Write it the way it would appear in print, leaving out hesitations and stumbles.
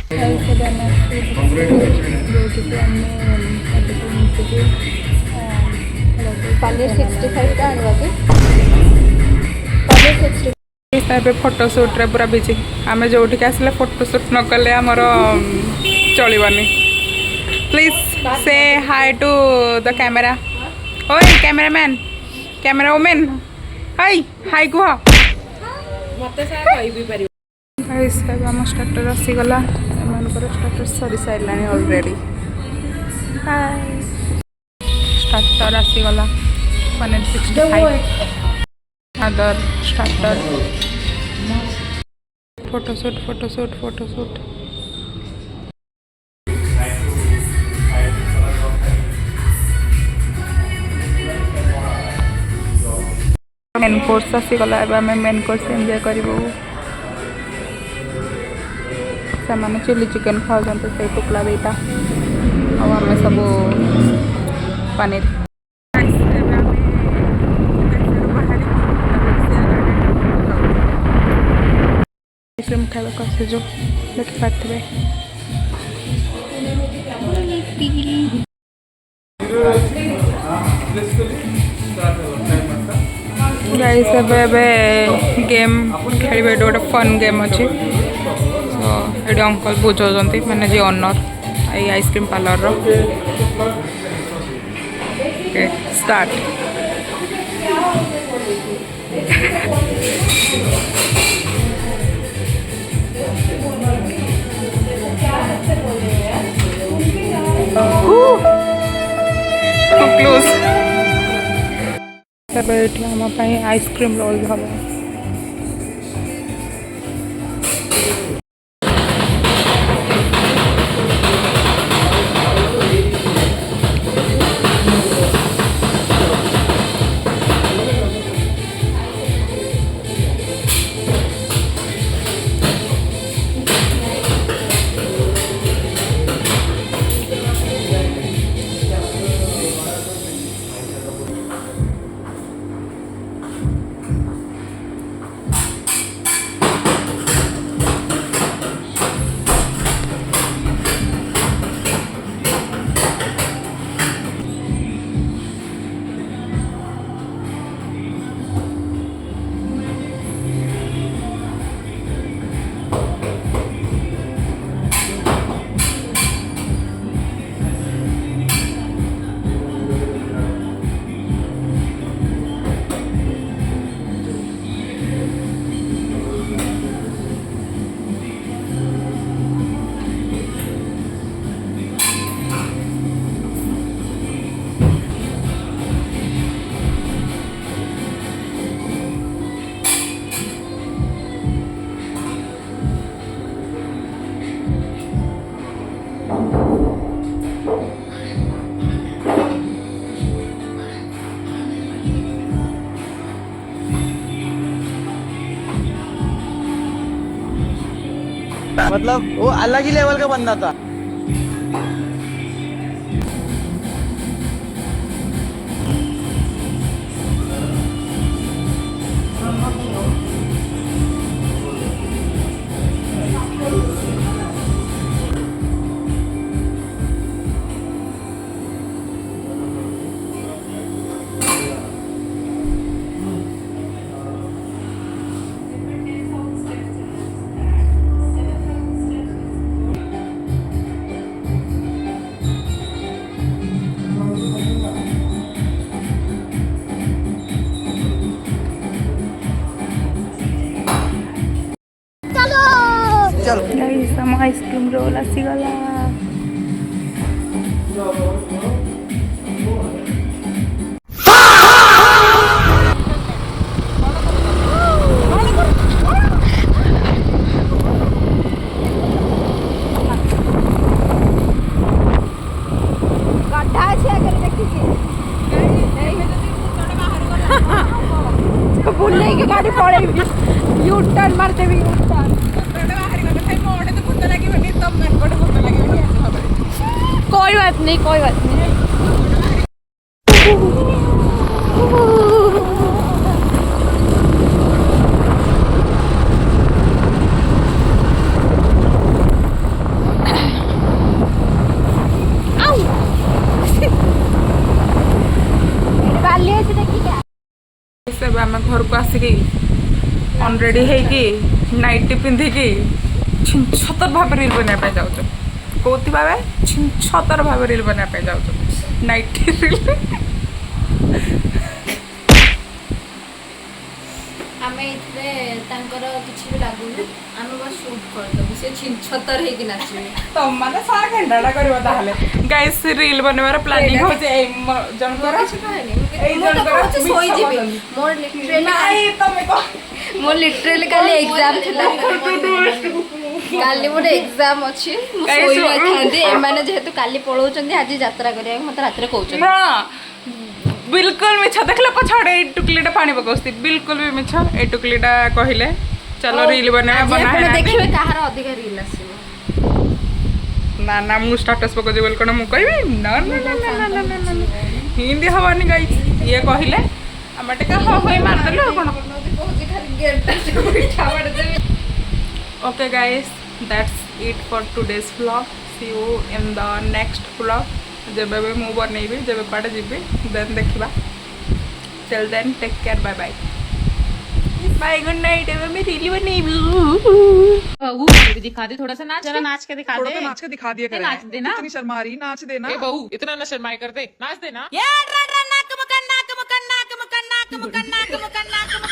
पनीर 65 का आने पनीर 60 फोटोशूट रे पूरा बिजी आम जो आसले फोटोशूट न कले आमर चलवानी प्लीज से हाय टू द कैमेरा ओए cameraman camera women hi hi कुह मत आम स्टार्टर आसीगला एम स्टार्टर सरी सारा अलरेडी हाय स्टार्टर आसीगला paneer 65 other starter photoshoot photoshoot photoshoot main course आसीगला आम मेन कोर्स एंजॉय करूँ से चिली चिकेन खाऊ से टुकड़ा देटा आम सब पनीर आइसक्रीम खावा कसे जो देखिपारे गाइस गेम खेल गोटे फन गेम अच्छी तो ये अंकल बुझाऊँ मैंने जी ओनर ये ice cream parlour okay start close तब ये आम आइसक्रीम रोल हम मतलब वो अलग ही लेवल का बंदा था। गाइस हम आइसक्रीम रोल आसीगला गाड़ी पड़े यू टर्न मारते भी यू टर्न कोई बात नहीं कोई बात नहीं गाइस अब आम घर को आसिकी अनरेडी होगी नाइटी पिंधिकी छिछतर भाव रील बनवाई जाऊँ कौथि भाव छिछतर भाव रील बनवाई जाऊँ नाइटी रील आमे इतने तांकर किछि भी लागुनी आमे बस शूट करदबु से छिनछतर हेकि नाचिबे तो माने सा घंटाटा करबो ताहले गाइस रील बनवार प्लानिंग हो जे जनकर एई जनकर सोई जिबे मोर लिटरली नाही तमे को मोर लिटरली काली एग्जाम थिला काली मोर एग्जाम अछि मो सोई थांदी ए माने जेहेतु काली पळौचंदी आज यात्रा करिया मते रात्रे कहउचंदी हां बिल्कुल मिछ देखले पछाड़े ए टुकलीटा पानी पकोस्ती बिल्कुल भी मिछ ए टुकलीटा कहिले चलो रील बना है देखिबे कहार अधिक रील आसीबो ना ना मु स्टेटस पको जे बोल कोन मु कहबी ना ना ना ना ना हिंदी हवानी गाइस ये कहिले हमटे का हो होई मार देलो कोन okay guys that's it for today's vlog see you in the next vlog जब मु बनैबी जब पाटे जीबी देन देखिबा till then take care bye bye bye good night अब मैं रील बनैबी बहू भी दिखा दे थोड़ा सा नाच जरा नाच के दिखा दे नाच के दिखा दिया करे नाच देना इतनी शर्मा रही नाच देना ए बहू इतना न शर्माए करते नाच देना यार नाक मुकन्ना